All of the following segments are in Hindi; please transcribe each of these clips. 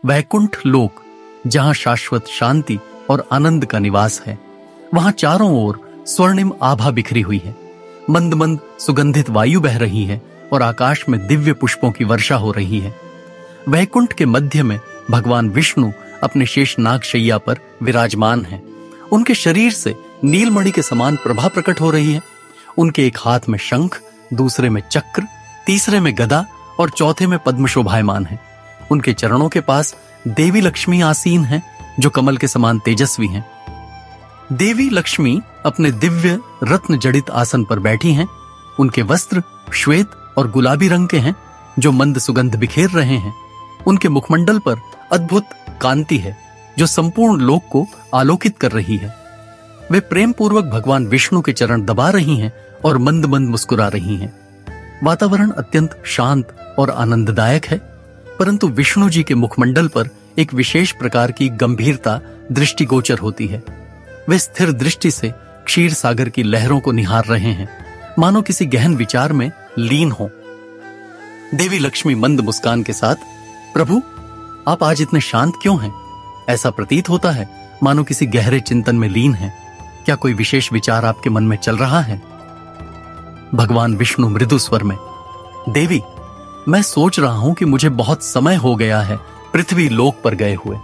वैकुंठ लोक, जहां शाश्वत शांति और आनंद का निवास है। वहां चारों ओर स्वर्णिम आभा बिखरी हुई है। मंद मंद सुगंधित वायु बह रही है और आकाश में दिव्य पुष्पों की वर्षा हो रही है। वैकुंठ के मध्य में भगवान विष्णु अपने शेषनाग शैया पर विराजमान हैं। उनके शरीर से नीलमणि के समान प्रभा प्रकट हो रही है। उनके एक हाथ में शंख, दूसरे में चक्र, तीसरे में गदा और चौथे में पद्म शोभायमान है। उनके चरणों के पास देवी लक्ष्मी आसीन हैं, जो कमल के समान तेजस्वी हैं। देवी लक्ष्मी अपने दिव्य रत्न जड़ित आसन पर बैठी हैं। उनके वस्त्र श्वेत और गुलाबी रंग के हैं, जो मंद सुगंध बिखेर रहे हैं। उनके मुखमंडल पर अद्भुत कांति है, जो संपूर्ण लोक को आलोकित कर रही है। वे प्रेम पूर्वक भगवान विष्णु के चरण दबा रही हैं और मंद मंद मुस्कुरा रही हैं। वातावरण अत्यंत शांत और आनंददायक है, परंतु विष्णु जी के मुखमंडल पर एक विशेष प्रकार की गंभीरता दृष्टिगोचर होती है। वे स्थिर दृष्टि से क्षीर सागर की लहरों को निहार रहे हैं, मानो किसी गहन विचार में लीन हो। देवी लक्ष्मी मंद मुस्कान के साथ, प्रभु, आप आज इतने शांत क्यों हैं? ऐसा प्रतीत होता है मानो किसी गहरे चिंतन में लीन हैं। क्या कोई विशेष विचार आपके मन में चल रहा है? भगवान विष्णु मृदु स्वर में, देवी, मैं सोच रहा हूं कि मुझे बहुत समय हो गया है पृथ्वी लोक पर गए हुए।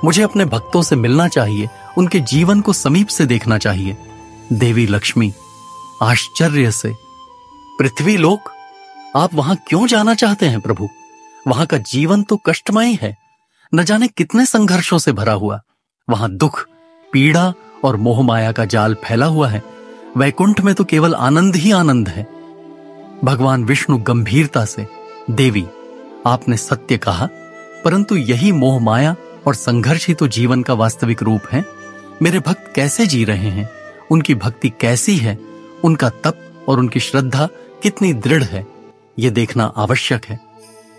मुझे अपने भक्तों से मिलना चाहिए, उनके जीवन को समीप से देखना चाहिए। देवी लक्ष्मी आश्चर्य से, पृथ्वी लोक? आप वहां क्यों जाना चाहते हैं प्रभु? वहां का जीवन तो कष्टमय है, न जाने कितने संघर्षों से भरा हुआ। वहां दुख, पीड़ा और मोहमाया का जाल फैला हुआ है। वैकुंठ में तो केवल आनंद ही आनंद है। भगवान विष्णु गंभीरता से, देवी, आपने सत्य कहा, परंतु यही मोह माया और संघर्ष ही तो जीवन का वास्तविक रूप है। मेरे भक्त कैसे जी रहे हैं, उनकी भक्ति कैसी है, उनका तप और उनकी श्रद्धा कितनी दृढ़ है, यह देखना आवश्यक है।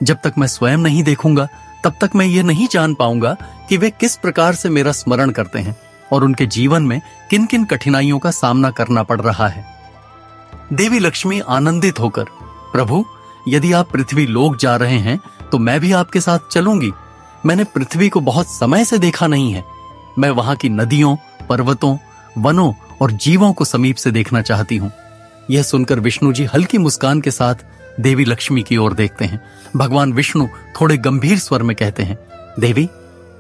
जब तक मैं स्वयं नहीं देखूंगा, तब तक मैं ये नहीं जान पाऊंगा कि वे किस प्रकार से मेरा स्मरण करते हैं और उनके जीवन में किन किन कठिनाइयों का सामना करना पड़ रहा है। देवी लक्ष्मी आनंदित होकर, प्रभु, यदि आप पृथ्वी लोक जा रहे हैं तो मैं भी आपके साथ चलूंगी। मैंने पृथ्वी को बहुत समय से देखा नहीं है। मैं वहां की नदियों, पर्वतों, वनों और जीवों को समीप से देखना चाहती हूं। यह सुनकर विष्णु जी हल्की मुस्कान के साथ देवी लक्ष्मी की ओर देखते हैं। भगवान विष्णु थोड़े गंभीर स्वर में कहते हैं, देवी,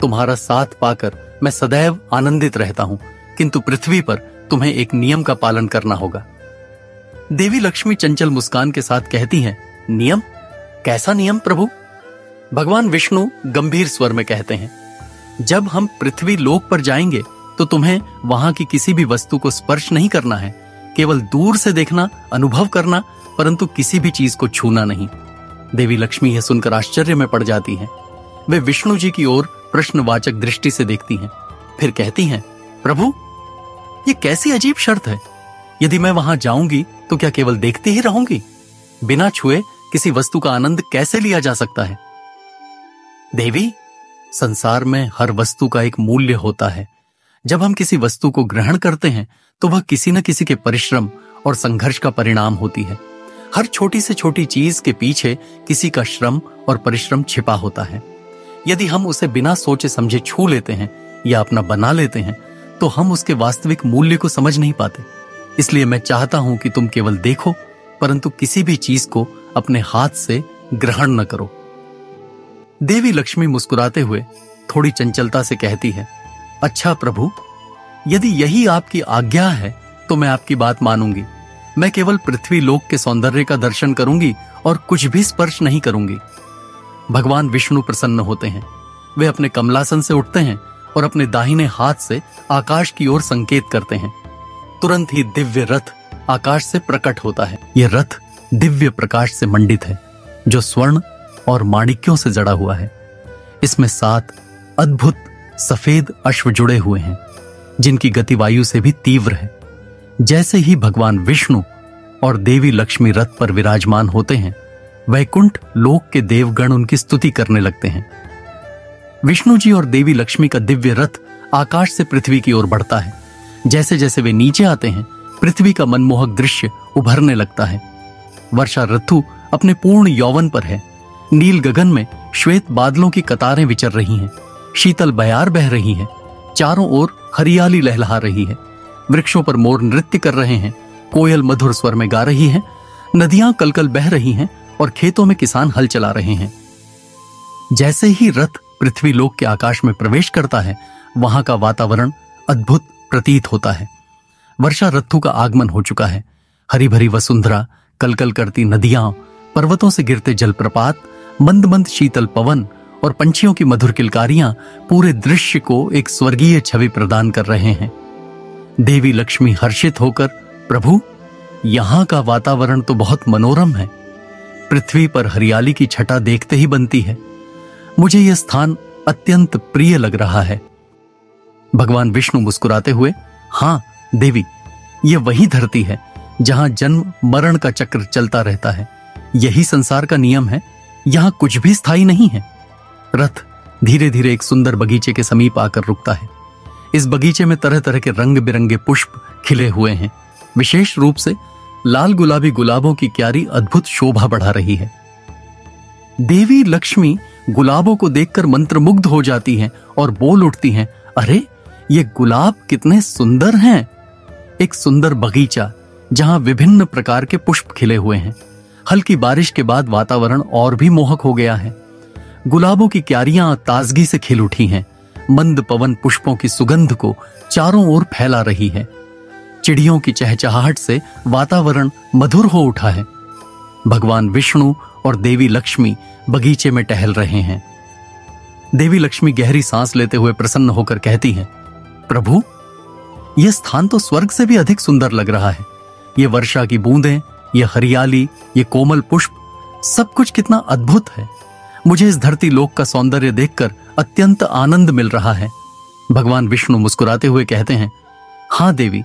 तुम्हारा साथ पाकर मैं सदैव आनंदित रहता हूं, किंतु पृथ्वी पर तुम्हें एक नियम का पालन करना होगा। देवी लक्ष्मी चंचल मुस्कान के साथ कहती हैं, नियम? कैसा नियम प्रभु? भगवान विष्णु गंभीर स्वर में कहते हैं, जब हम पृथ्वी लोक पर जाएंगे तो तुम्हें वहां की किसी भी वस्तु को स्पर्श नहीं करना है, केवल दूर से देखना, अनुभव करना, परंतु किसी भी चीज को छूना नहीं। देवी लक्ष्मी यह सुनकर आश्चर्य में पड़ जाती हैं। वे विष्णु जी की ओर प्रश्नवाचक दृष्टि से देखती हैं, फिर कहती हैं, प्रभु, ये कैसी अजीब शर्त है? यदि मैं वहां जाऊंगी तो क्या केवल देखती ही रहूंगी? बिना छुए किसी वस्तु का आनंद कैसे लिया जा सकता है? देवी, संसार में हर वस्तु का एक मूल्य होता है। जब हम किसी वस्तु को ग्रहण करते हैं तो वह किसी न किसी के परिश्रम और संघर्ष का परिणाम होती है। हर छोटी से छोटी चीज के पीछे किसी का श्रम और परिश्रम छिपा होता है। यदि हम उसे बिना सोचे समझे छू लेते हैं या अपना बना लेते हैं तो हम उसके वास्तविक मूल्य को समझ नहीं पाते। इसलिए मैं चाहता हूं कि तुम केवल देखो, परंतु किसी भी चीज को अपने हाथ से ग्रहण न करो। देवी लक्ष्मी मुस्कुराते हुए थोड़ी चंचलता से कहती है, अच्छा प्रभु, यदि यही आपकी आज्ञा है तो मैं आपकी बात मानूंगी। मैं केवल पृथ्वी लोक के सौंदर्य का दर्शन करूंगी और कुछ भी स्पर्श नहीं करूंगी। भगवान विष्णु प्रसन्न होते हैं। वे अपने कमलासन से उठते हैं और अपने दाहिने हाथ से आकाश की ओर संकेत करते हैं। तुरंत ही दिव्य रथ आकाश से प्रकट होता है। यह रथ दिव्य प्रकाश से मंडित है, जो स्वर्ण और माणिक्यों से जड़ा हुआ है। इसमें 7 अद्भुत सफेद अश्व जुड़े हुए हैं, जिनकी गति वायु से भी तीव्र है। जैसे ही भगवान विष्णु और देवी लक्ष्मी रथ पर विराजमान होते हैं, वैकुंठ लोक के देवगण उनकी स्तुति करने लगते हैं। विष्णु जी और देवी लक्ष्मी का दिव्य रथ आकाश से पृथ्वी की ओर बढ़ता है। जैसे जैसे वे नीचे आते हैं, पृथ्वी का मनमोहक दृश्य उभरने लगता है। वर्षा ऋतु अपने पूर्ण यौवन पर है। नील गगन में श्वेत बादलों की कतारें विचर रही हैं, शीतल बयार बह रही है, चारों ओर हरियाली लहलहा रही है, वृक्षों पर मोर नृत्य कर रहे हैं, कोयल मधुर स्वर में गा रही है, नदियां कलकल बह रही हैं और खेतों में किसान हल चला रहे हैं। जैसे ही रथ पृथ्वी लोक के आकाश में प्रवेश करता है, वहां का वातावरण अद्भुत प्रतीत होता है। वर्षा ऋतु का आगमन हो चुका है। हरी भरी वसुंधरा, कलकल करती नदियां, पर्वतों से गिरते जलप्रपात, मंद मंद शीतल पवन और पंछियों की मधुर किलकारियां पूरे दृश्य को एक स्वर्गीय छवि प्रदान कर रहे हैं। देवी लक्ष्मी हर्षित होकर, प्रभु, यहां का वातावरण तो बहुत मनोरम है। पृथ्वी पर हरियाली की छटा देखते ही बनती है। मुझे यह स्थान अत्यंत प्रिय लग रहा है। भगवान विष्णु मुस्कुराते हुए, हां देवी, यह वही धरती है जहां जन्म मरण का चक्र चलता रहता है। यही संसार का नियम है। यहां कुछ भी स्थायी नहीं है। रथ धीरे धीरे एक सुंदर बगीचे के समीप आकर रुकता है। इस बगीचे में तरह तरह के रंग बिरंगे पुष्प खिले हुए हैं। विशेष रूप से लाल गुलाबी गुलाबों की क्यारी अद्भुत शोभा बढ़ा रही है। देवी लक्ष्मी गुलाबों को देखकर मंत्रमुग्ध हो जाती हैं और बोल उठती हैं, अरे ये गुलाब कितने सुंदर हैं। एक सुंदर बगीचा जहां विभिन्न प्रकार के पुष्प खिले हुए हैं। हल्की बारिश के बाद वातावरण और भी मोहक हो गया है। गुलाबों की क्यारियां ताजगी से खिल उठी हैं। मंद पवन पुष्पों की सुगंध को चारों ओर फैला रही है। चिड़ियों की चहचहाहट से वातावरण मधुर हो उठा है। भगवान विष्णु और देवी लक्ष्मी बगीचे में टहल रहे हैं। देवी लक्ष्मी गहरी सांस लेते हुए प्रसन्न होकर कहती हैं, प्रभु, यह स्थान तो स्वर्ग से भी अधिक सुंदर लग रहा है। ये वर्षा की बूंदें, ये हरियाली, ये कोमल पुष्प, सब कुछ कितना अद्भुत है। मुझे इस धरती लोक का सौंदर्य देखकर अत्यंत आनंद मिल रहा है। भगवान विष्णु मुस्कुराते हुए कहते हैं, हां देवी,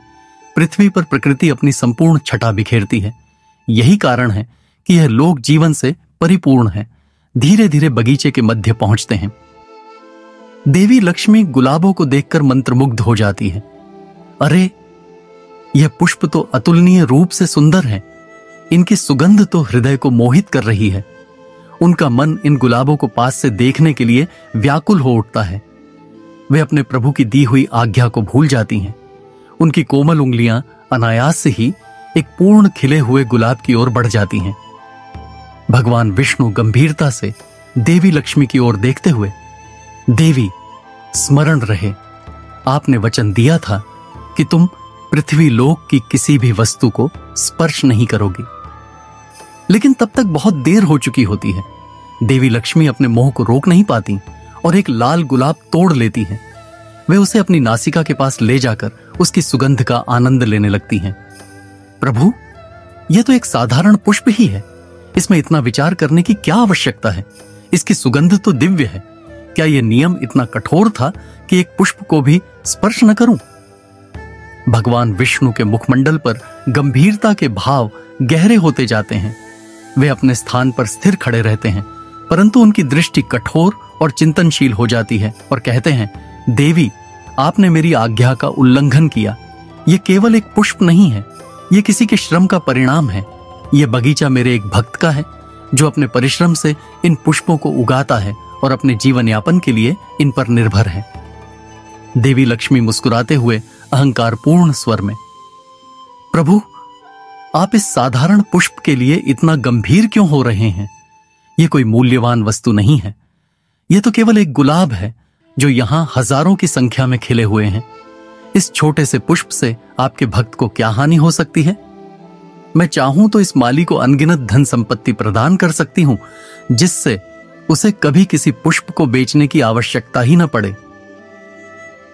पृथ्वी पर प्रकृति अपनी संपूर्ण छटा बिखेरती है। यही कारण है कि यह लोक जीवन से परिपूर्ण है। धीरे धीरे बगीचे के मध्य पहुंचते हैं। देवी लक्ष्मी गुलाबों को देखकर मंत्रमुग्ध हो जाती है। अरे, यह पुष्प तो अतुलनीय रूप से सुंदर है। इनकी सुगंध तो हृदय को मोहित कर रही है। उनका मन इन गुलाबों को पास से देखने के लिए व्याकुल हो उठता है। वे अपने प्रभु की दी हुई आज्ञा को भूल जाती हैं। उनकी कोमल उंगलियां अनायास से ही एक पूर्ण खिले हुए गुलाब की ओर बढ़ जाती हैं। भगवान विष्णु गंभीरता से देवी लक्ष्मी की ओर देखते हुए, देवी, स्मरण रहे, आपने वचन दिया था कि तुम पृथ्वी लोक की किसी भी वस्तु को स्पर्श नहीं करोगी। लेकिन तब तक बहुत देर हो चुकी होती है। देवी लक्ष्मी अपने मोह को रोक नहीं पाती और एक लाल गुलाब तोड़ लेती हैं। वे उसे अपनी नासिका के पास ले जाकर उसकी सुगंध का आनंद लेने लगती हैं। प्रभु, यह तो एक साधारण पुष्प ही है। इसमें इतना विचार करने की क्या आवश्यकता है? इसकी सुगंध तो दिव्य है। क्या यह नियम इतना कठोर था कि एक पुष्प को भी स्पर्श न करूं? भगवान विष्णु के मुखमंडल पर गंभीरता के भाव गहरे होते जाते हैं। वे अपने स्थान पर स्थिर खड़े रहते हैं, परंतु उनकी दृष्टि कठोर और चिंतनशील हो जाती है और कहते हैं, देवी, आपने मेरी आज्ञा का उल्लंघन किया। यह केवल एक पुष्प नहीं है, यह किसी के श्रम का परिणाम है। यह बगीचा मेरे एक भक्त का है, जो अपने परिश्रम से इन पुष्पों को उगाता है और अपने जीवन यापन के लिए इन पर निर्भर है। देवी लक्ष्मी मुस्कुराते हुए अहंकारपूर्ण स्वर में, प्रभु, आप इस साधारण पुष्प के लिए इतना गंभीर क्यों हो रहे हैं? यह कोई मूल्यवान वस्तु नहीं है। यह तो केवल एक गुलाब है जो यहां हजारों की संख्या में खिले हुए हैं। इस छोटे से पुष्प से आपके भक्त को क्या हानि हो सकती है? मैं चाहूं तो इस माली को अनगिनत धन संपत्ति प्रदान कर सकती हूं, जिससे उसे कभी किसी पुष्प को बेचने की आवश्यकता ही न पड़े।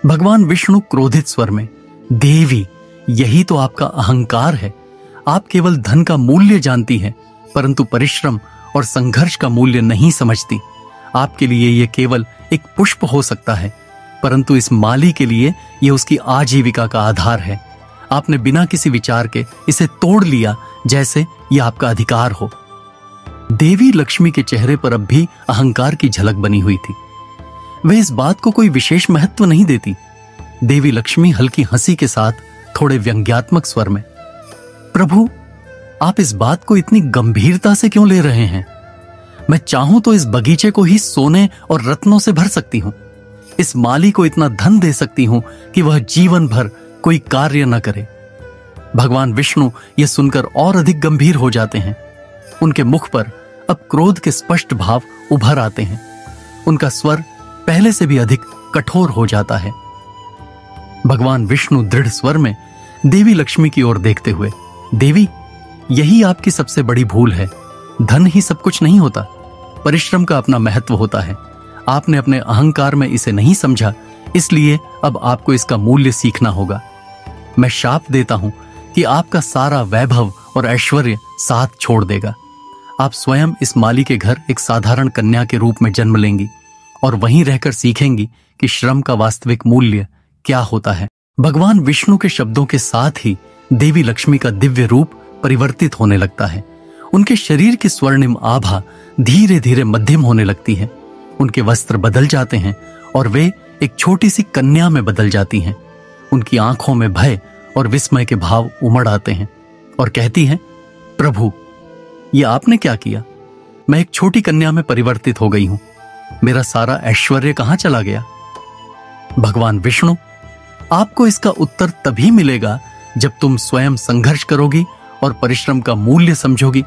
भगवान विष्णु क्रोधित स्वर में, देवी, यही तो आपका अहंकार है। आप केवल धन का मूल्य जानती हैं, परंतु परिश्रम और संघर्ष का मूल्य नहीं समझती। आपके लिए यह केवल एक पुष्प हो सकता है, परंतु इस माली के लिए यह उसकी आजीविका का आधार है। आपने बिना किसी विचार के इसे तोड़ लिया, जैसे यह आपका अधिकार हो। देवी लक्ष्मी के चेहरे पर अब भी अहंकार की झलक बनी हुई थी। वे इस बात को कोई विशेष महत्व नहीं देती। देवी लक्ष्मी हल्की हंसी के साथ थोड़े व्यंग्यात्मक स्वर में, प्रभु, आप इस बात को इतनी गंभीरता से क्यों ले रहे हैं? मैं चाहूं तो इस बगीचे को ही सोने और रत्नों से भर सकती हूं। इस माली को इतना धन दे सकती हूं कि वह जीवन भर कोई कार्य न करे। भगवान विष्णु यह सुनकर और अधिक गंभीर हो जाते हैं। उनके मुख पर अब क्रोध के स्पष्ट भाव उभर आते हैं। उनका स्वर पहले से भी अधिक कठोर हो जाता है। भगवान विष्णु दृढ़ स्वर में देवी लक्ष्मी की ओर देखते हुए, देवी, यही आपकी सबसे बड़ी भूल है। धन ही सब कुछ नहीं होता, परिश्रम का अपना महत्व होता है। आपने अपने अहंकार में इसे नहीं समझा, इसलिए अब आपको इसका मूल्य सीखना होगा। मैं शाप देता हूं कि आपका सारा वैभव और ऐश्वर्य साथ छोड़ देगा। आप स्वयं इस माली के घर एक साधारण कन्या के रूप में जन्म लेंगी और वहीं रहकर सीखेंगी कि श्रम का वास्तविक मूल्य क्या होता है। भगवान विष्णु के शब्दों के साथ ही देवी लक्ष्मी का दिव्य रूप परिवर्तित होने लगता है। उनके शरीर की स्वर्णिम आभा धीरे धीरे मध्यम होने लगती है। उनके वस्त्र बदल जाते हैं और वे एक छोटी सी कन्या में बदल जाती हैं। उनकी आंखों में भय और विस्मय के भाव उमड़ आते हैं और कहती हैं, प्रभु, ये आपने क्या किया? मैं एक छोटी कन्या में परिवर्तित हो गई हूं। मेरा सारा ऐश्वर्य कहां चला गया? भगवान विष्णु, आपको इसका उत्तर तभी मिलेगा जब तुम स्वयं संघर्ष करोगी और परिश्रम का मूल्य समझोगी।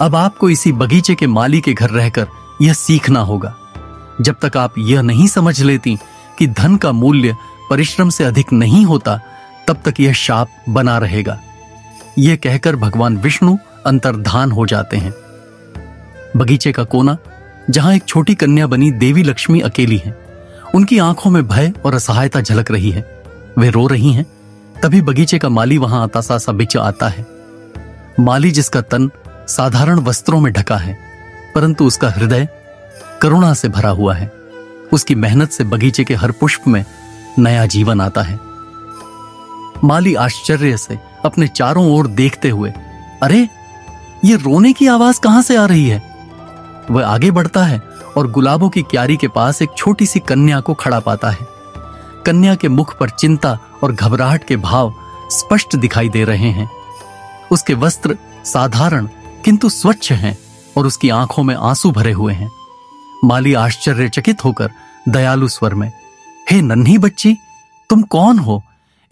अब आपको इसी बगीचे के माली के घर रहकर यह सीखना होगा। जब तक आप यह नहीं समझ लेती कि धन का मूल्य परिश्रम से अधिक नहीं होता, तब तक यह शाप बना रहेगा। यह कहकर भगवान विष्णु अंतर्धान हो जाते हैं। बगीचे का कोना, जहां एक छोटी कन्या बनी देवी लक्ष्मी अकेली है। उनकी आंखों में भय और असहायता झलक रही है। वे रो रही हैं। तभी बगीचे का माली वहां आता सा बिच आता है। माली, जिसका तन साधारण वस्त्रों में ढका है, परंतु उसका हृदय करुणा से भरा हुआ है। उसकी मेहनत से बगीचे के हर पुष्प में नया जीवन आता है। माली आश्चर्य से अपने चारों ओर देखते हुए, अरे, ये रोने की आवाज कहां से आ रही है? वह आगे बढ़ता है और गुलाबों की क्यारी के पास एक छोटी सी कन्या को खड़ा पाता है। कन्या के मुख पर चिंता और घबराहट के भाव स्पष्ट दिखाई दे रहे हैं। उसके वस्त्र साधारण किंतु स्वच्छ हैं और उसकी आंखों में आंसू भरे हुए हैं। माली आश्चर्यचकित होकर दयालु स्वर में, हे नन्ही बच्ची, तुम कौन हो?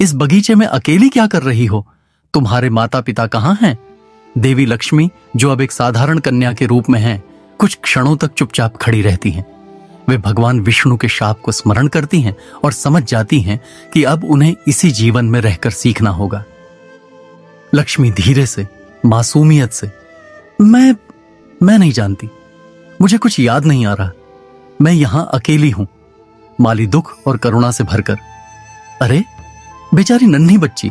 इस बगीचे में अकेली क्या कर रही हो? तुम्हारे माता पिता कहां हैं? देवी लक्ष्मी, जो अब एक साधारण कन्या के रूप में है, कुछ क्षणों तक चुपचाप खड़ी रहती हैं। वे भगवान विष्णु के शाप को स्मरण करती हैं और समझ जाती हैं कि अब उन्हें इसी जीवन में रहकर सीखना होगा। लक्ष्मी धीरे से, मासूमियत से, मैं नहीं जानती, मुझे कुछ याद नहीं आ रहा, मैं यहां अकेली हूं। माली दुख और करुणा से भरकर, अरे बेचारी नन्ही बच्ची,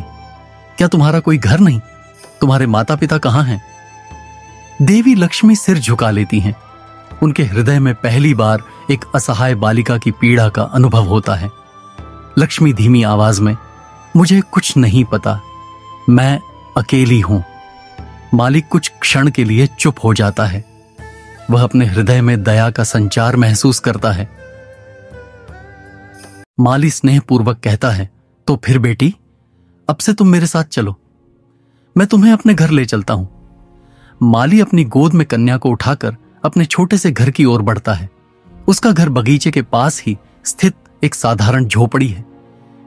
क्या तुम्हारा कोई घर नहीं? तुम्हारे माता पिता कहां हैं? देवी लक्ष्मी सिर झुका लेती हैं। उनके हृदय में पहली बार एक असहाय बालिका की पीड़ा का अनुभव होता है। लक्ष्मी धीमी आवाज में, मुझे कुछ नहीं पता, मैं अकेली हूं। मालिक कुछ क्षण के लिए चुप हो जाता है। वह अपने हृदय में दया का संचार महसूस करता है। माली स्नेहपूर्वक कहता है, तो फिर बेटी, अब से तुम मेरे साथ चलो, मैं तुम्हें अपने घर ले चलता हूं। माली अपनी गोद में कन्या को उठाकर अपने छोटे से घर की ओर बढ़ता है। उसका घर बगीचे के पास ही स्थित एक साधारण झोपड़ी है।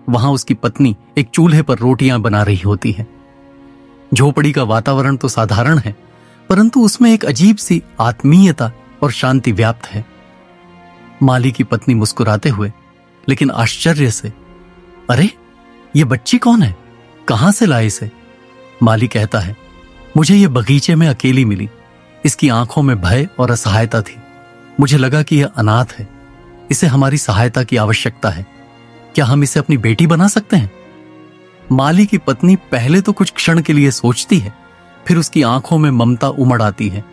वहां उसकी पत्नी एक चूल्हे पर रोटियां बना रही होती है। झोपड़ी का वातावरण तो साधारण है, परंतु उसमें एक अजीब सी आत्मीयता और शांति व्याप्त है। माली की पत्नी मुस्कुराते हुए लेकिन आश्चर्य से, अरे ये बच्ची कौन है? कहां से लाए इसे? माली कहता है, मुझे ये बगीचे में अकेली मिली। इसकी आंखों में भय और असहायता थी। मुझे लगा कि यह अनाथ है, इसे हमारी सहायता की आवश्यकता है। क्या हम इसे अपनी बेटी बना सकते हैं? माली की पत्नी पहले तो कुछ क्षण के लिए सोचती है, फिर उसकी आंखों में ममता उमड़ आती है।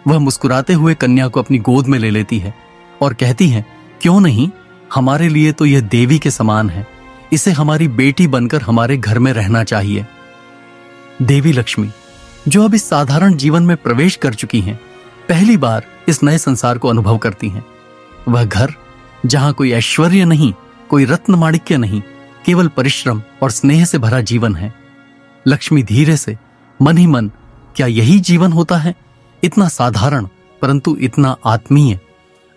वह मुस्कुराते हुए कन्या को अपनी गोद में ले लेती है और कहती है, क्यों नहीं, हमारे लिए तो यह देवी के समान है। इसे हमारी बेटी बनकर हमारे घर में रहना चाहिए। देवी लक्ष्मी, जो अब इस साधारण जीवन में प्रवेश कर चुकी हैं, पहली बार इस नए संसार को अनुभव करती हैं। वह घर जहां कोई ऐश्वर्य नहीं, कोई रत्न माणिक्य नहीं, केवल परिश्रम और स्नेह से भरा जीवन है। लक्ष्मी धीरे से मन ही मन, क्या यही जीवन होता है? इतना साधारण परंतु इतना आत्मीय।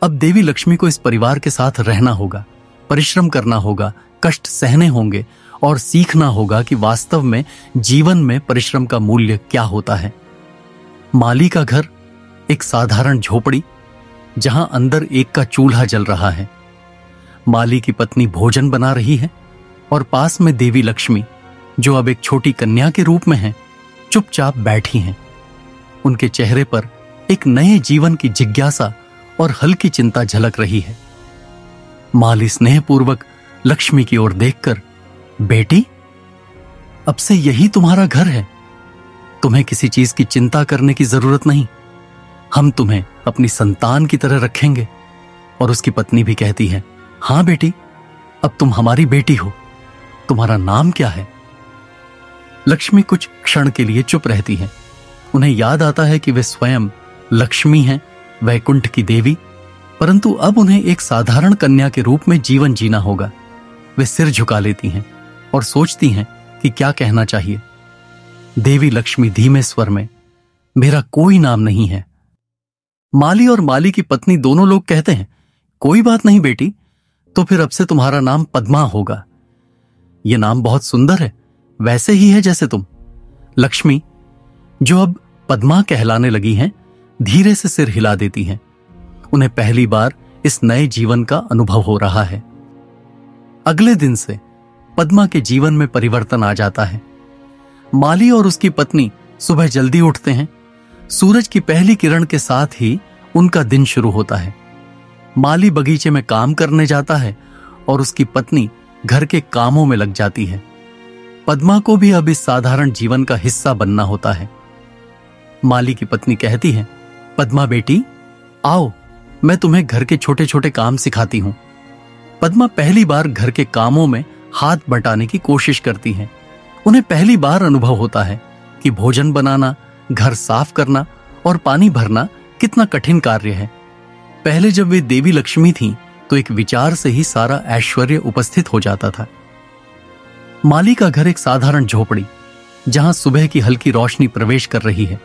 अब देवी लक्ष्मी को इस परिवार के साथ रहना होगा, परिश्रम करना होगा, कष्ट सहने होंगे और सीखना होगा कि वास्तव में जीवन में परिश्रम का मूल्य क्या होता है। माली का घर एक साधारण झोपड़ी, जहां अंदर एक का चूल्हा जल रहा है। माली की पत्नी भोजन बना रही है और पास में देवी लक्ष्मी, जो अब एक छोटी कन्या के रूप में है, चुपचाप बैठी हैं। उनके चेहरे पर एक नए जीवन की जिज्ञासा और हल्की चिंता झलक रही है। माली स्नेहपूर्वक लक्ष्मी की ओर देखकर, बेटी, अब से यही तुम्हारा घर है। तुम्हें किसी चीज की चिंता करने की जरूरत नहीं। हम तुम्हें अपनी संतान की तरह रखेंगे। और उसकी पत्नी भी कहती है, हां बेटी, अब तुम हमारी बेटी हो। तुम्हारा नाम क्या है? लक्ष्मी कुछ क्षण के लिए चुप रहती है। उन्हें याद आता है कि वे स्वयं लक्ष्मी हैं, वैकुंठ की देवी, परंतु अब उन्हें एक साधारण कन्या के रूप में जीवन जीना होगा। वे सिर झुका लेती हैं और सोचती हैं कि क्या कहना चाहिए। देवी लक्ष्मी धीमे स्वर में, मेरा कोई नाम नहीं है। माली और माली की पत्नी दोनों लोग कहते हैं, कोई बात नहीं बेटी, तो फिर अब से तुम्हारा नाम पद्मा होगा। यह नाम बहुत सुंदर है, वैसे ही है जैसे तुम। लक्ष्मी, जो अब पद्मा कहलाने लगी हैं, धीरे से सिर हिला देती हैं। उन्हें पहली बार इस नए जीवन का अनुभव हो रहा है। अगले दिन से पद्मा के जीवन में परिवर्तन आ जाता है। माली और उसकी पत्नी सुबह जल्दी उठते हैं। सूरज की पहली किरण के साथ ही उनका दिन शुरू होता है। माली बगीचे में काम करने जाता है और उसकी पत्नी घर के कामों में लग जाती है। पद्मा को भी अब इस साधारण जीवन का हिस्सा बनना होता है। माली की पत्नी कहती है, पद्मा बेटी, आओ, मैं तुम्हें घर के छोटे छोटे काम सिखाती हूं। पद्मा पहली बार घर के कामों में हाथ बटाने की कोशिश करती है। उन्हें पहली बार अनुभव होता है कि भोजन बनाना, घर साफ करना और पानी भरना कितना कठिन कार्य है। पहले जब वे देवी लक्ष्मी थीं, तो एक विचार से ही सारा ऐश्वर्य उपस्थित हो जाता था। माली का घर एक साधारण झोपड़ी, जहां सुबह की हल्की रोशनी प्रवेश कर रही है।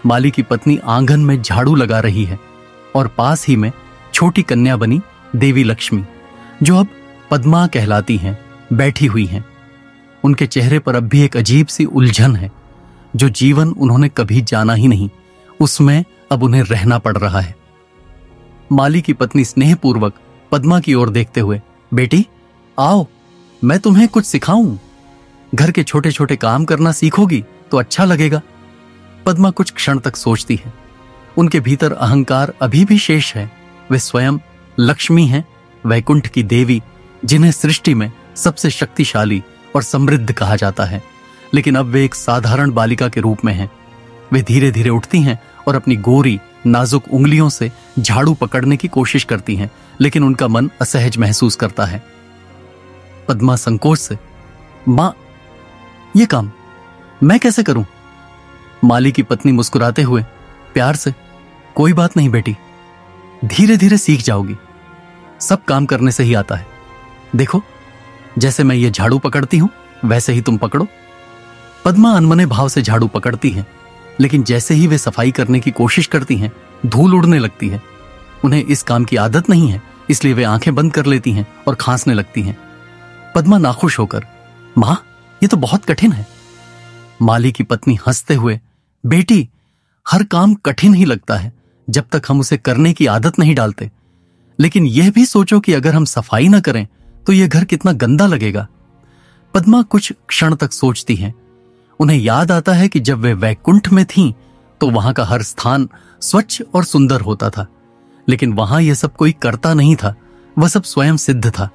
माली की पत्नी आंगन में झाड़ू लगा रही है और पास ही में छोटी कन्या बनी देवी लक्ष्मी, जो अब पद्मा कहलाती हैं, बैठी हुई हैं। उनके चेहरे पर अब भी एक अजीब सी उलझन है। जो जीवन उन्होंने कभी जाना ही नहीं, उसमें अब उन्हें रहना पड़ रहा है। माली की पत्नी स्नेहपूर्वक पद्मा की ओर देखते हुए, बेटी, आओ, मैं तुम्हें कुछ सिखाऊं। घर के छोटे छोटे काम करना सीखोगी तो अच्छा लगेगा। पद्मा कुछ क्षण तक सोचती है। उनके भीतर अहंकार अभी भी शेष है। वे स्वयं लक्ष्मी हैं, वैकुंठ की देवी, जिन्हें सृष्टि में सबसे शक्तिशाली और समृद्ध कहा जाता है। लेकिन अब वे एक साधारण बालिका के रूप में हैं। वे धीरे धीरे उठती हैं और अपनी गोरी नाजुक उंगलियों से झाड़ू पकड़ने की कोशिश करती हैं, लेकिन उनका मन असहज महसूस करता है। पद्मा संकोच से, मां, ये काम मैं कैसे करूं? माली की पत्नी मुस्कुराते हुए प्यार से, कोई बात नहीं बेटी, धीरे धीरे सीख जाओगी। सब काम करने से ही आता है। देखो, जैसे मैं ये झाड़ू पकड़ती हूं, वैसे ही तुम पकड़ो। पद्मा अनमने भाव से झाड़ू पकड़ती हैं, लेकिन जैसे ही वे सफाई करने की कोशिश करती हैं, धूल उड़ने लगती है। उन्हें इस काम की आदत नहीं है, इसलिए वे आंखें बंद कर लेती हैं और खांसने लगती हैं। पद्मा नाखुश होकर, मां, ये तो बहुत कठिन है। माली की पत्नी हंसते हुए, बेटी, हर काम कठिन ही लगता है जब तक हम उसे करने की आदत नहीं डालते। लेकिन यह भी सोचो कि अगर हम सफाई ना करें तो यह घर कितना गंदा लगेगा। पद्मा कुछ क्षण तक सोचती हैं। उन्हें याद आता है कि जब वे वैकुंठ में थीं, तो वहां का हर स्थान स्वच्छ और सुंदर होता था। लेकिन वहां यह सब कोई करता नहीं था, वह सब स्वयं सिद्ध था।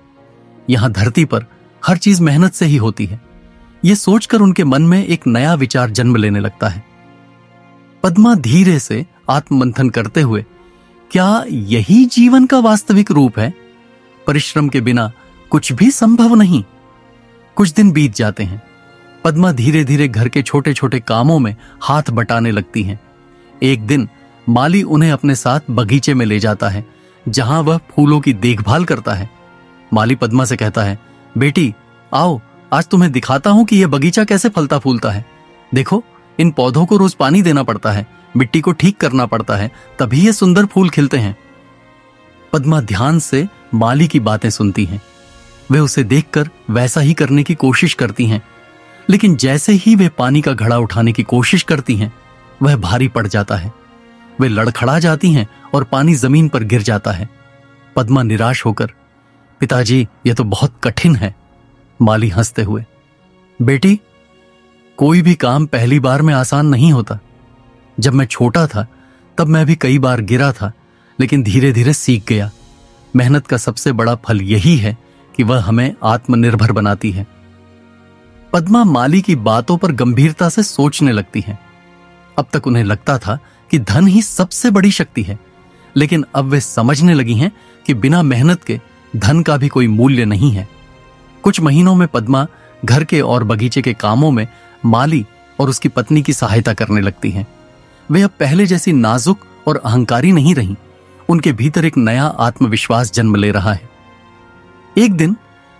यहां धरती पर हर चीज मेहनत से ही होती है। यह सोचकर उनके मन में एक नया विचार जन्म लेने लगता है। पद्मा धीरे से आत्ममंथन करते हुए, क्या यही जीवन का वास्तविक रूप है? परिश्रम के बिना कुछ भी संभव नहीं। कुछ दिन बीत जाते हैं। पद्मा धीरे धीरे घर के छोटे छोटे कामों में हाथ बटाने लगती हैं। एक दिन माली उन्हें अपने साथ बगीचे में ले जाता है, जहां वह फूलों की देखभाल करता है। माली पद्मा से कहता है, बेटी, आओ, आज तुम्हें दिखाता हूं कि यह बगीचा कैसे फलता फूलता है। देखो, इन पौधों को रोज पानी देना पड़ता है, मिट्टी को ठीक करना पड़ता है, तभी ये सुंदर फूल खिलते हैं। पद्मा ध्यान से माली की बातें सुनती हैं। वे उसे देखकर वैसा ही करने की कोशिश करती हैं, लेकिन जैसे ही वे पानी का घड़ा उठाने की कोशिश करती हैं, वह भारी पड़ जाता है। वे लड़खड़ा जाती हैं और पानी जमीन पर गिर जाता है। पद्मा निराश होकर, पिताजी, यह तो बहुत कठिन है। माली हंसते हुए, बेटी, कोई भी काम पहली बार में आसान नहीं होता। जब मैं छोटा था तब मैं भी कई बार गिरा था, लेकिन धीरे धीरे सीख गया। मेहनत का सबसे बड़ा फल यही है कि वह हमें आत्मनिर्भर बनाती है। पद्मा माली की बातों पर गंभीरता से सोचने लगती हैं। अब तक उन्हें लगता था कि धन ही सबसे बड़ी शक्ति है, लेकिन अब वे समझने लगी हैं कि बिना मेहनत के धन का भी कोई मूल्य नहीं है। कुछ महीनों में पद्मा घर के और बगीचे के कामों में माली और उसकी पत्नी की सहायता करने लगती हैं। वे अब पहले जैसी नाजुक और अहंकारी नहीं रहीं। उनके भीतर एक नया आत्मविश्वास जन्म ले रहा है। एक दिन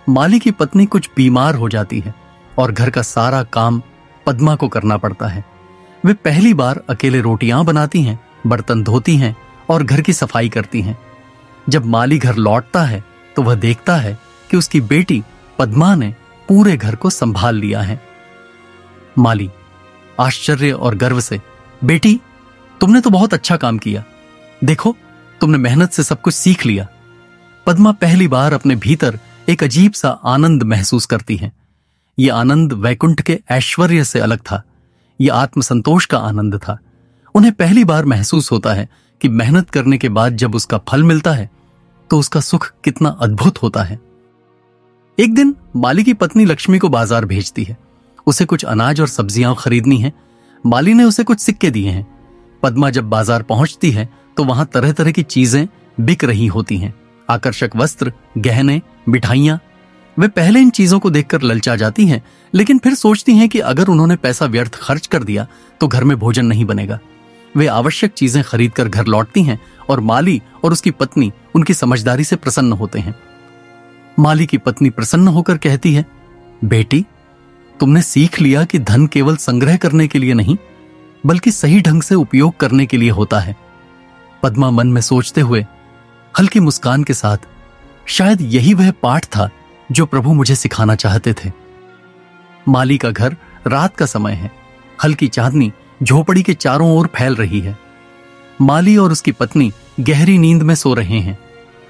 माली की पत्नी कुछ बीमार हो जाती है और घर का सारा काम पद्मा को करना पड़ता है। वे पहली बार अकेले रोटियां बनाती हैं, बर्तन धोती हैं और घर की सफाई करती हैं। जब माली घर लौटता है तो वह देखता है कि उसकी बेटी पद्मा ने पूरे घर को संभाल लिया है। माली आश्चर्य और गर्व से, बेटी, तुमने तो बहुत अच्छा काम किया। देखो, तुमने मेहनत से सब कुछ सीख लिया। पद्मा पहली बार अपने भीतर एक अजीब सा आनंद महसूस करती है। यह आनंद वैकुंठ के ऐश्वर्य से अलग था। यह आत्मसंतोष का आनंद था। उन्हें पहली बार महसूस होता है कि मेहनत करने के बाद जब उसका फल मिलता है तो उसका सुख कितना अद्भुत होता है। एक दिन माली की पत्नी लक्ष्मी को बाजार भेजती है। उसे कुछ अनाज और सब्जियां खरीदनी है। माली ने उसे कुछ सिक्के दिए हैं। पद्मा जब बाजार पहुंचती है तो वहां तरह तरह की चीजें बिक रही होती हैं। आकर्षक वस्त्र, गहने, मिठाइयां। वे पहले इन चीजों को देखकर ललचा जाती हैं, लेकिन फिर सोचती हैं कि अगर उन्होंने पैसा व्यर्थ खर्च कर दिया तो घर में भोजन नहीं बनेगा। वे आवश्यक चीजें खरीदकर घर लौटती हैं और माली और उसकी पत्नी उनकी समझदारी से प्रसन्न होते हैं। माली की पत्नी प्रसन्न होकर कहती है, बेटी, तुमने सीख लिया कि धन केवल संग्रह करने के लिए नहीं, बल्कि सही ढंग से उपयोग करने के लिए होता है। पद्मा मन में सोचते हुए हल्की मुस्कान के साथ, शायद यही वह पाठ था जो प्रभु मुझे सिखाना चाहते थे। माली का घर रात का समय है। हल्की चांदनी झोपड़ी के चारों ओर फैल रही है। माली और उसकी पत्नी गहरी नींद में सो रहे हैं,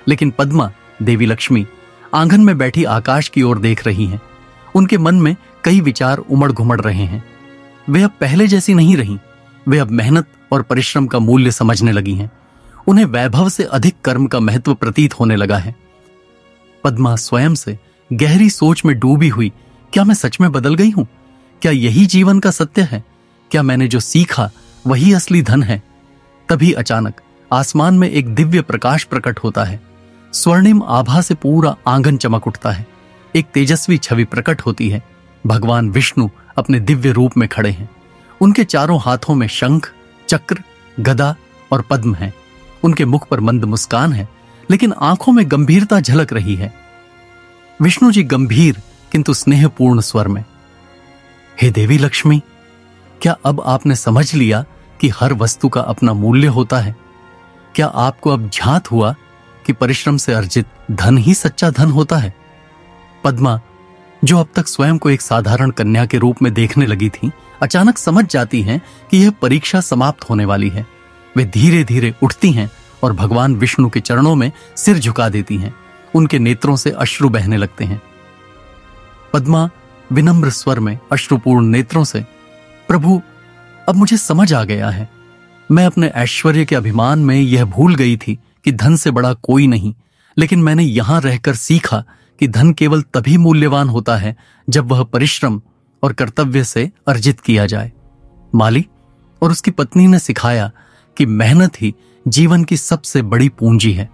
लेकिन पद्मा, देवी लक्ष्मी आंगन में बैठी आकाश की ओर देख रही हैं। उनके मन में कई विचार उमड़ घुमड़ रहे हैं। वे अब पहले जैसी नहीं रहीं। वे अब मेहनत और परिश्रम का मूल्य समझने लगी हैं। उन्हें वैभव से अधिक कर्म का महत्व प्रतीत होने लगा है। पद्मा स्वयं से गहरी सोच में डूबी हुई, क्या मैं सच में बदल गई हूं? क्या यही जीवन का सत्य है? क्या मैंने जो सीखा वही असली धन है? तभी अचानक आसमान में एक दिव्य प्रकाश प्रकट होता है। स्वर्णिम आभा से पूरा आंगन चमक उठता है। एक तेजस्वी छवि प्रकट होती है। भगवान विष्णु अपने दिव्य रूप में खड़े हैं। उनके चारों हाथों में शंख, चक्र, गदा और पद्म है। उनके मुख पर मंद मुस्कान है, लेकिन आंखों में गंभीरता झलक रही है। विष्णु जी गंभीर किंतु स्नेहपूर्ण स्वर में, हे देवी लक्ष्मी, क्या अब आपने समझ लिया कि हर वस्तु का अपना मूल्य होता है? क्या आपको अब झांत हुआ कि परिश्रम से अर्जित धन ही सच्चा धन होता है? पद्मा, जो अब तक स्वयं को एक साधारण कन्या के रूप में देखने लगी थी, अचानक समझ जाती हैं कि यह परीक्षा समाप्त होने वाली है। वे धीरे धीरे उठती हैं और भगवान विष्णु के चरणों में सिर झुका देती हैं। उनके नेत्रों से अश्रु बहने लगते हैं। पद्मा विनम्र स्वर में अश्रुपूर्ण नेत्रों से, प्रभु, अब मुझे समझ आ गया है। मैं अपने ऐश्वर्य के अभिमान में यह भूल गई थी कि धन से बड़ा कोई नहीं, लेकिन मैंने यहां रहकर सीखा कि धन केवल तभी मूल्यवान होता है जब वह परिश्रम और कर्तव्य से अर्जित किया जाए। माली और उसकी पत्नी ने सिखाया कि मेहनत ही जीवन की सबसे बड़ी पूंजी है।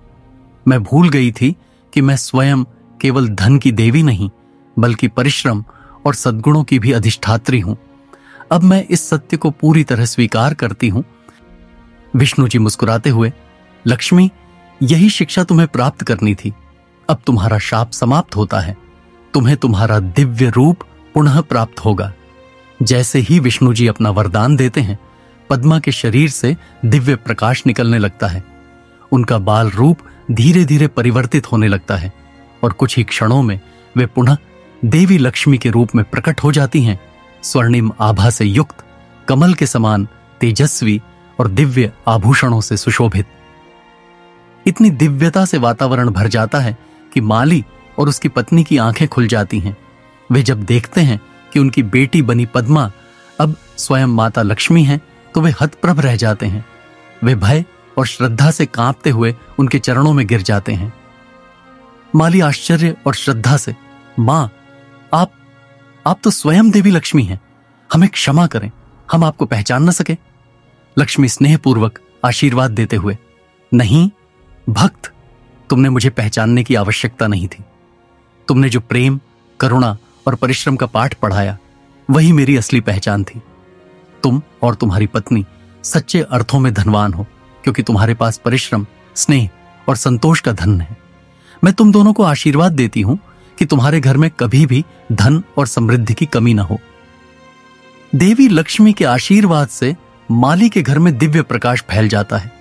मैं भूल गई थी कि मैं स्वयं केवल धन की देवी नहीं, बल्कि परिश्रम और सद्गुणों की भी अधिष्ठात्री हूं। अब मैं इस सत्य को पूरी तरह स्वीकार करती हूं। विष्णु जी मुस्कुराते हुए, लक्ष्मी, यही शिक्षा तुम्हें प्राप्त करनी थी। अब तुम्हारा शाप समाप्त होता है। तुम्हें तुम्हारा दिव्य रूप पुनः प्राप्त होगा। जैसे ही विष्णु जी अपना वरदान देते हैं, पद्मा के शरीर से दिव्य प्रकाश निकलने लगता है। उनका बाल रूप धीरे धीरे परिवर्तित होने लगता है और कुछ ही क्षणों में वे पुनः देवी लक्ष्मी के रूप में प्रकट हो जाती हैं, स्वर्णिम आभा से युक्त, कमल के समान तेजस्वी और दिव्य आभूषणों से सुशोभित। इतनी दिव्यता से वातावरण भर जाता है कि माली और उसकी पत्नी की आंखें खुल जाती हैं। वे जब देखते हैं कि उनकी बेटी बनी पद्मा अब स्वयं माता लक्ष्मी हैं, तो वे हतप्रभ रह जाते हैं। वे भय और श्रद्धा से कांपते हुए उनके चरणों में गिर जाते हैं। माली आश्चर्य और श्रद्धा से, मां, आप तो स्वयं देवी लक्ष्मी हैं, हमें क्षमा करें, हम आपको पहचान न सके। लक्ष्मी स्नेहपूर्वक आशीर्वाद देते हुए, नहीं भक्त, तुमने मुझे पहचानने की आवश्यकता नहीं थी। तुमने जो प्रेम, करुणा और परिश्रम का पाठ पढ़ाया, वही मेरी असली पहचान थी। तुम और तुम्हारी पत्नी सच्चे अर्थों में धनवान हो, क्योंकि तुम्हारे पास परिश्रम, स्नेह और संतोष का धन है। मैं तुम दोनों को आशीर्वाद देती हूं कि तुम्हारे घर में कभी भी धन और समृद्धि की कमी न हो। देवी लक्ष्मी के आशीर्वाद से माली के घर में दिव्य प्रकाश फैल जाता है।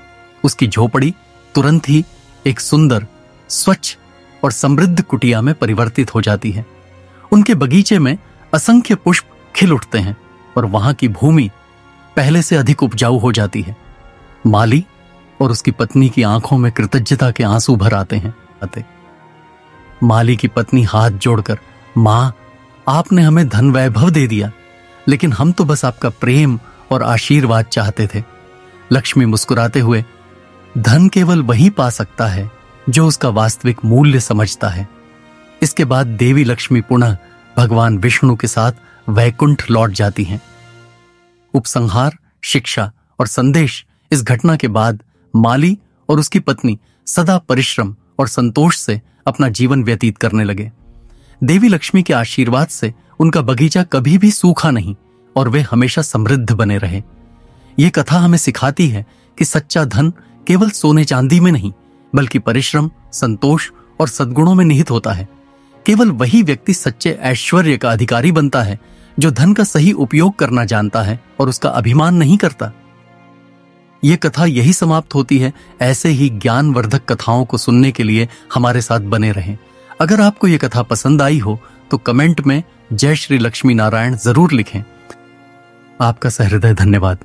उसकी झोपड़ी तुरंत ही एक सुंदर, स्वच्छ और समृद्ध कुटिया में परिवर्तित हो जाती है। उनके बगीचे में असंख्य पुष्प खिल उठते हैं और वहां की भूमि पहले से अधिक उपजाऊ हो जाती है। माली और उसकी पत्नी की आंखों में कृतज्ञता के आंसू भर आते हैं। माली की पत्नी हाथ जोड़कर, मां, आपने हमें धन वैभव दे दिया, लेकिन हम तो बस आपका प्रेम और आशीर्वाद चाहते थे। लक्ष्मी मुस्कुराते हुए, धन केवल वही पा सकता है जो उसका वास्तविक मूल्य समझता है। इसके बाद देवी लक्ष्मी पुनः भगवान विष्णु के साथ वैकुंठ लौट जाती हैं। उपसंहार, शिक्षा और संदेश। इस घटना के बाद माली और उसकी पत्नी सदा परिश्रम और संतोष से अपना जीवन व्यतीत करने लगे। देवी लक्ष्मी के आशीर्वाद से उनका बगीचा कभी भी सूखा नहीं और वे हमेशा समृद्ध बने रहे। यह कथा हमें सिखाती है कि सच्चा धन केवल सोने चांदी में नहीं, बल्कि परिश्रम, संतोष और सद्गुणों में निहित होता है। केवल वही व्यक्ति सच्चे ऐश्वर्य का अधिकारी बनता है जो धन का सही उपयोग करना जानता है और उसका अभिमान नहीं करता। यह कथा यही समाप्त होती है। ऐसे ही ज्ञानवर्धक कथाओं को सुनने के लिए हमारे साथ बने रहें। अगर आपको यह कथा पसंद आई हो तो कमेंट में जय श्री लक्ष्मी नारायण जरूर लिखें। आपका सहृदय धन्यवाद।